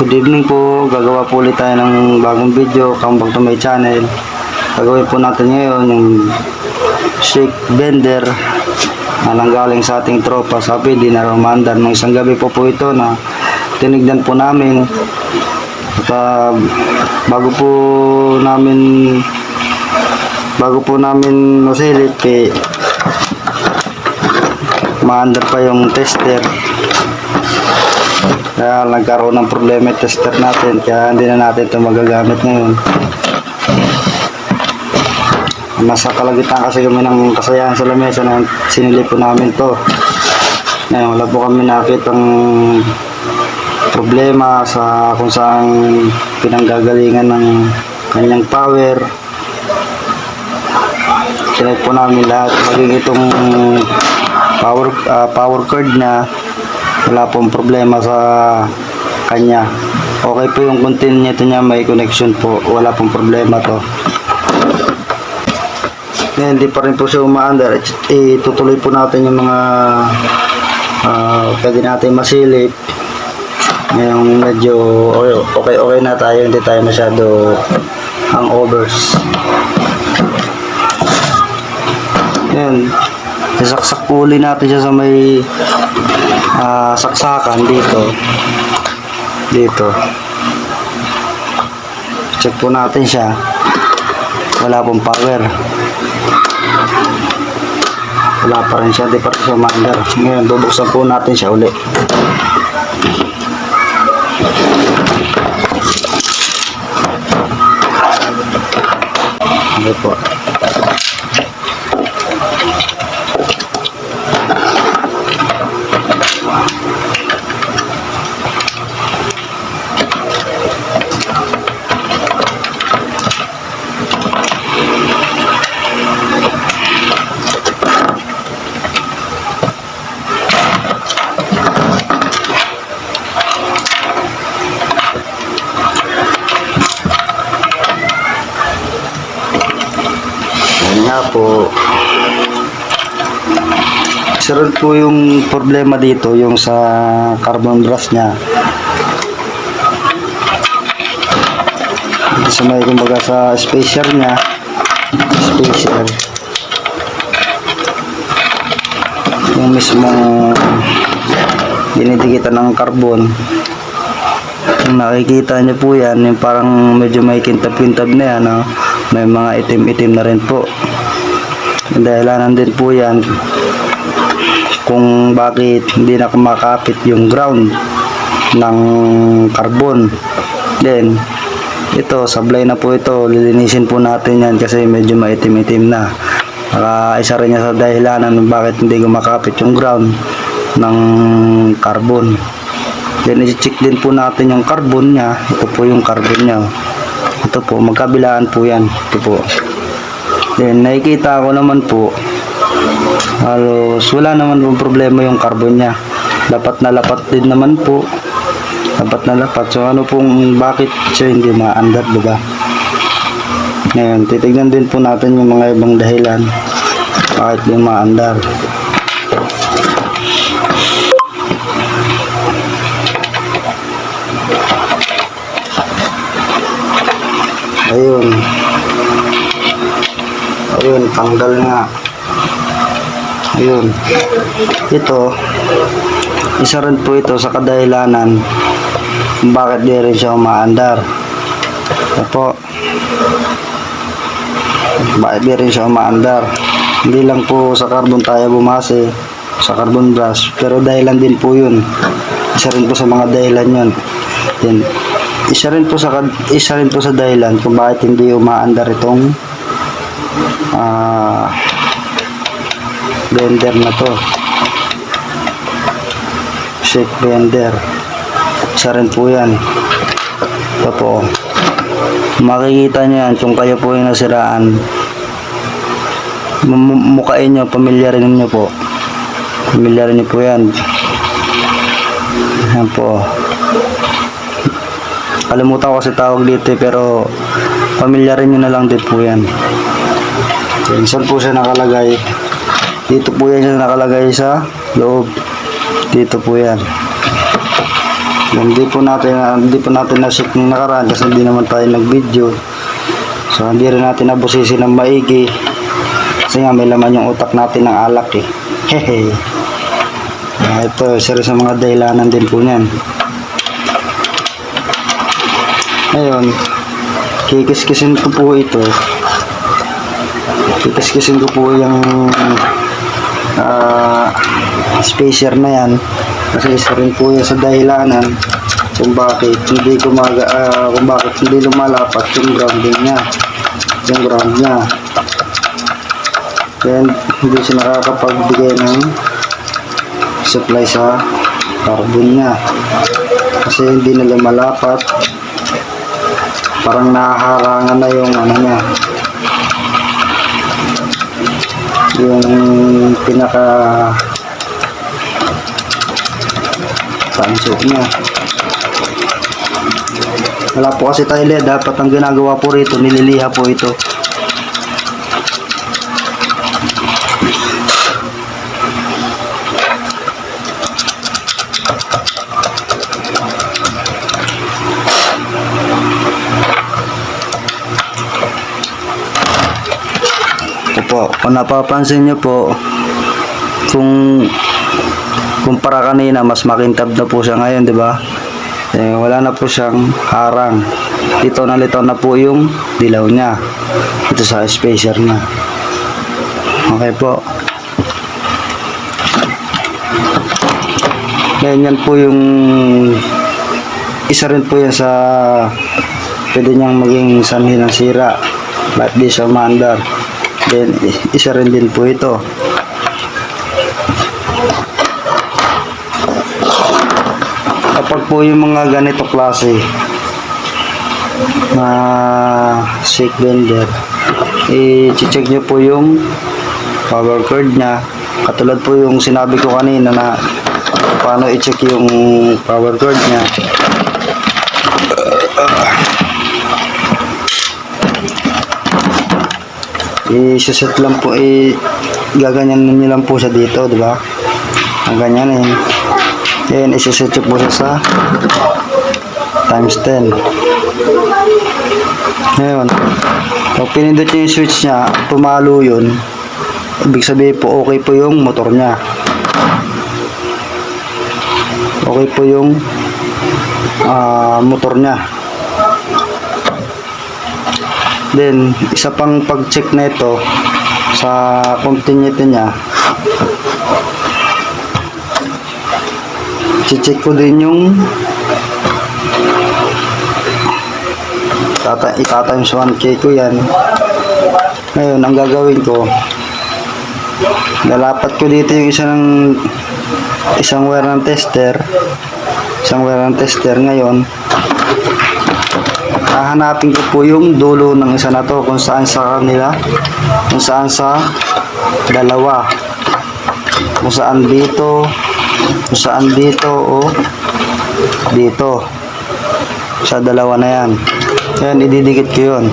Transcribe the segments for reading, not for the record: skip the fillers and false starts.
Good evening po, gagawa po ulit tayo ng bagong video. Come back to my channel. Gagawin po natin ngayon yung shake blender na nanggaling sa ating tropa sa PD na Romandan. Nung isang gabi po ito na tinignan po namin. At bago po namin masilip maandar pa yung tester. Kaya nagkaroon ng problema yung tester natin, kaya hindi na natin ito magagamit ngayon. Nasa kalagitan kasi kami ng kasayahan sa lamesa na sinilip po namin to. Ngayon wala po kami nakitang problema sa kung saan pinanggagalingan ng kanyang power. Sinilip po namin lahat, maging itong power cord na wala pong problema sa kanya. Okay po yung continuity niya, may connection po, wala pong problema to. Ngayon, hindi pa rin po siya umaandar. Itutuloy po natin yung mga pwede natin masilip. Ngayon medyo okay na tayo, hindi tayo masyado hangovers. Ngayon, sasaksak po uli natin siya sa may saksakan dito. Check po natin siya, wala pong power, wala pa rin siya, di pa rin siya umaandar. Ngayon bubuksan po natin siya uli. Okay po. Po, isa rin po yung problema dito, yung sa carbon brush nya. Dito sa may kumbaga sa spacer nya, yung mismong dinidikitan ng carbon. Kung nakikita nyo po yan, yung parang medyo may kintab-kintab na yan, no? May mga itim-itim na rin po. Dahilanan din po yan kung bakit hindi na kumakapit yung ground ng carbon. Then ito, sablay na po ito, lilinisin po natin yan kasi medyo maitim-itim na. Isa rin niya sa dahilanan bakit hindi kumakapit yung ground ng carbon. Then i-check din po natin yung carbon nya. Ito po yung carbon nya, ito po, magkabilaan po yan. Ito po. Then nakikita ko naman po halos wala naman pong problema yung carbon nya. Lapat na lapat din naman po. So ano pong bakit siya hindi maandar, diba? Ngayon titignan din po natin yung mga ibang dahilan bakit hindi maandar. Ayun, tanggal nga. Ayun. Ito, isa rin po ito sa kadahilanan kung bakit di rin siya umaandar. Ito, bakit di rin siya umaandar. Hindi lang po sa carbon tayo bumase, sa carbon brush, pero dahilan din po yun. Isa rin po sa mga dahilan yun. Yan. Isa rin po sa dahilan kung bakit hindi umaandar itong blender na to, shake blender. Isa rin po yan. Ito po, makikita nyo yan kung kayo po yung nasiraan. Mukain nyo, pamilyarin nyo po, pamilyarin nyo po yan. Yan po, kalimutan ko kasi tawag dito pero pamilyarin nyo na lang din po yan. Saan po siya nakalagay? Dito po yan siya nakalagay sa loob. Dito po yan. Hindi po natin na-check ng nakaraan kasi hindi naman tayo nag-video. So hindi rin natin nabusisi ng maigi. Kasi nga may laman yung utak natin ng alak eh. Hehe. Ito, isa rin sa mga dahilanan din po niyan. Ngayon, kikiskisin ko po ito. Kikiskisin ko po yung spacer na yan. Kasi isa rin po yan sa dahilanan kung bakit hindi lumalapat yung grounding niya. Yung ground niya. Then, hindi siya nakakapagbigay ng supply sa carbon niya. Kasi hindi na lumalapat. Parang nahaharangan na yung ano niya. Yung pinaka tanso niya. Wala po kasi tayo LED. Dapat ang ginagawa po rito, nililiha po ito. Po, kung napapansin nyo po, kung kumpara kanina mas makintab na po siya ngayon, di ba? Wala na po siyang harang. Litaw na po yung dilaw niya ito sa spacer niya. Okay po. Ganyan po yung isa rin po yan sa pwede niyang maging sanhi ng sira. Ba't di siya maandar? Then, isa rin din po ito. Kapag po yung mga ganito klase na shake bender, i-check nyo po yung power cord nya. Katulad po yung sinabi ko kanina na paano i-check yung power cord nya. I-set lang po, gaganyan nyo lang po siya dito, di ba? Ang ganyanin. Then, i-set po siya sa times 10. Ngayon, pag pinindot nyo yung switch nya, pumalo yun, ibig sabihin po, okay po yung motor nya. Okay po yung motor nya. Then, isa pang pag-check na ito sa continuity niya. I-check ko din yung ita-times 1K ko yan. Ngayon, ang gagawin ko, lalapat ko dito yung isang wire ng tester. Isang wire ng tester ngayon. Hahanapin ko po yung dulo ng isa na to kung saan sa kanila, kung saan sa dalawa, kung saan dito, o dito sa dalawa na yan. Yan, ididikit ko yun.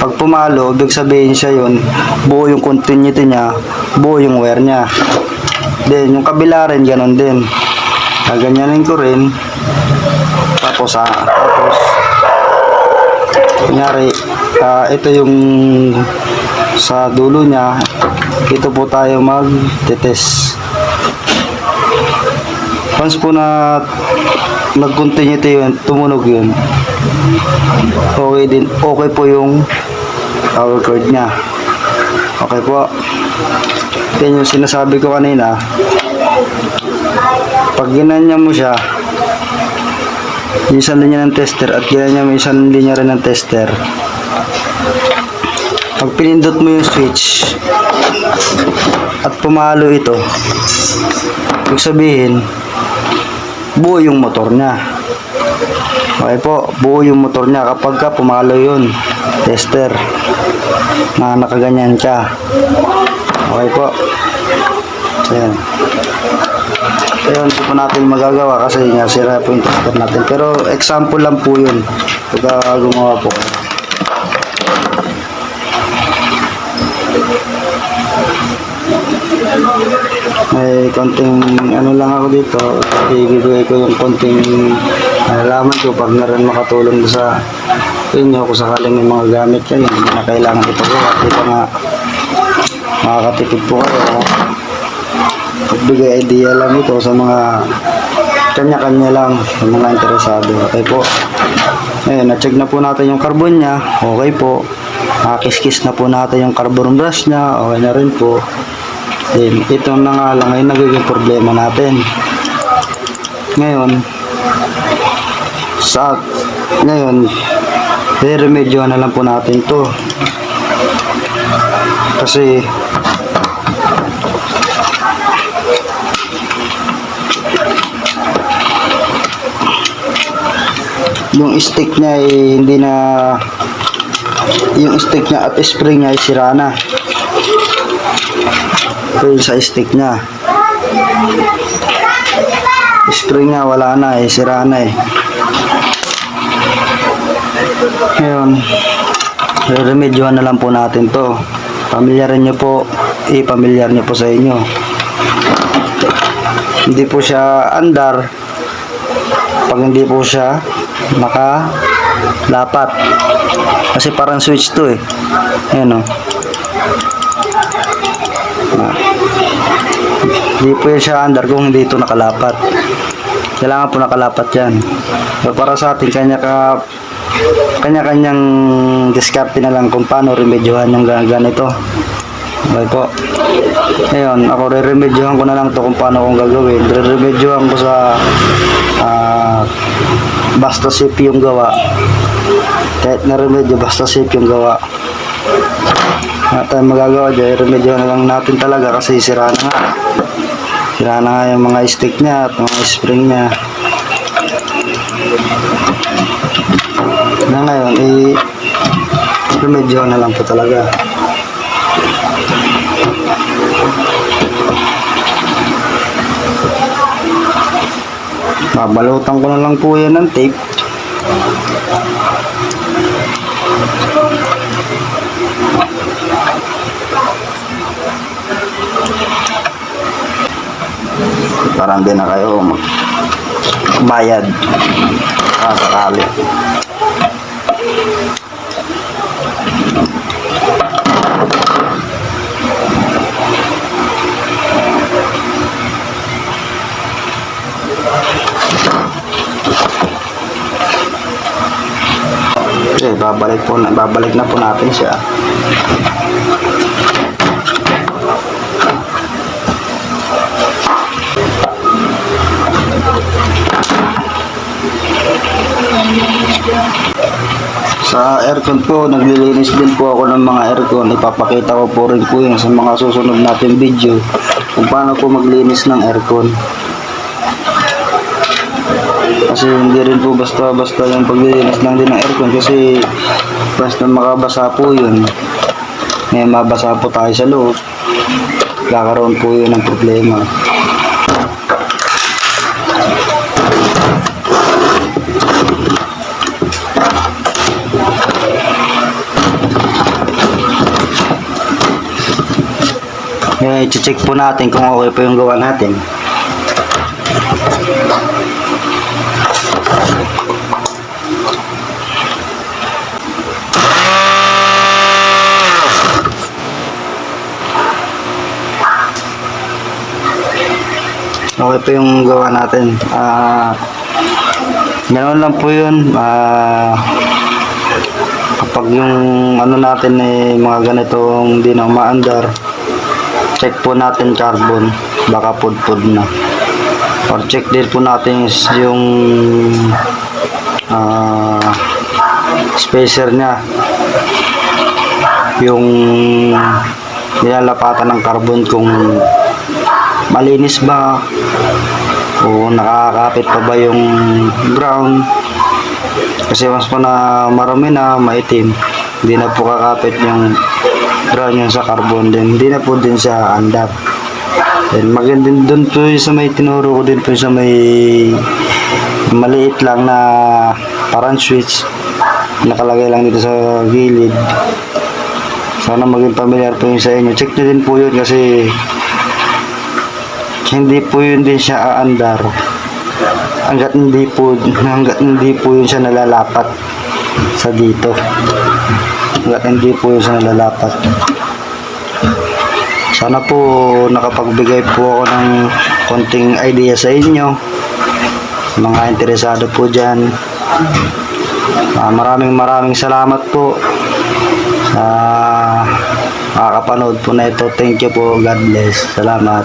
Pag pumalo, ibig sabihin siya yun, buo yung continuity nya, buo yung wire nya. Then yung kabila rin ganon din, gaganyanin ko rin. Tapos kunyari, ito yung sa dulo nya, ito po tayo mag-test. Once po na nag-continue yun, tumunog yun, okay po yung power cord nya. Okay po. Yan yung sinasabi ko kanina, pag ginanya mo siya, yung isang linya ng tester at ginanya mo isang linya rin ng tester, pag pinindot mo yung switch at pumalo ito, ibig sabihin buo yung motor nya. Okay po, buo yung motor nya kapag ka pumalo yun tester na nakaganyan ka. Okay po. Ayan. Ayun, hindi po natin magagawa kasi nga sira po yung tester natin. Pero example lang po yun pag gumawa po. may konting ano lang ako dito, ibibigay ko yung konting nalalaman ko pag naran makatulong sa inyo kung sakaling may mga gamit kayo hindi na kailangan ipagawa. Di ba nga makakatipid po kayo. Pagbigay idea lang ito sa mga kanya-kanya lang, sa mga interesado. Okay po. Ayun, na-check na po natin yung carbon niya. Okay po. Nakakis-kis na po natin yung carbon brush niya. Okay na rin po. Then, ito na nga lang ay nagiging problema natin. Ngayon, i-remedyo na lang po natin to. Kasi, yung stick niya ay hindi na, yung stick niya at spring niya ay sira na. Ito yung sa stick niya, spring niya wala na eh, sira na eh. Ngayon, remedyohan na lang po natin to. Pamilyarin nyo po, ipamilyar nyo po sa inyo. Hindi po siya andar pag hindi po siya nakalapat, kasi parang switch to eh. Ayan o. Hindi po siya andar kung hindi ito nakalapat. Kailangan po nakalapat yan. So, para sa atin kanya-kanyang diskarte na lang kung paano remedyohan yung ganito. Okay po. Ngayon, ako re-remedyohan ko na lang to kung paano kong gagawin. Re-remedyohan ko sa basta safe yung gawa. Kahit na remedyo, basta safe yung gawa. Wala tayong magagawa dyan. Remedyohan na lang natin talaga kasi sira na nga. Sira na nga yung mga stick niya at mga spring niya. Na ngayon, remedyohan na lang po talaga. Babalutan ko na lang po yan ng tape. Parang din na kayo magbayad sakali. Okay, babalik na po natin siya. Sa aircon po, naglilinis din po ako ng mga aircon. Ipapakita ko po rin po yun sa mga susunod natin video kung paano po maglinis ng aircon. Kasi hindi rin po basta-basta yung paglilinis lang din ng aircon, kasi basta makabasa po yun, may mabasa po tayo sa loob, kakaroon po yun ng problema. Ngayon, i-check po natin kung okay po yung gawa natin. Okay po yung gawa natin. Ganoon lang po yun. Kapag yung ano natin mga ganitong hindi na umaandar, check po natin carbon, baka pudpud na. Or check din po natin yung spacer nya, yung nilalapatan ng carbon, kung malinis ba o nakakapit pa ba yung ground. Kasi once po na marami na maitim, hindi na po kakapit yung ground yun sa carbon, din hindi na po din siya andar. Then maganda dun po sa may tinuro ko din po sa may maliit lang na parang switch nakalagay lang dito sa gilid. Sana maging familiar po yun sa inyo. Check nyo din po yun kasi hindi po yun din siya aandar hanggat hindi po yun siya nalalapat sa dito. Hanggat hindi po yun siya nalalapat. Sana po nakapagbigay po ako ng konting idea sa inyo, sa mga interesado po dyan. Maraming salamat po sa makakapanood po na ito. Thank you po. God bless. Salamat.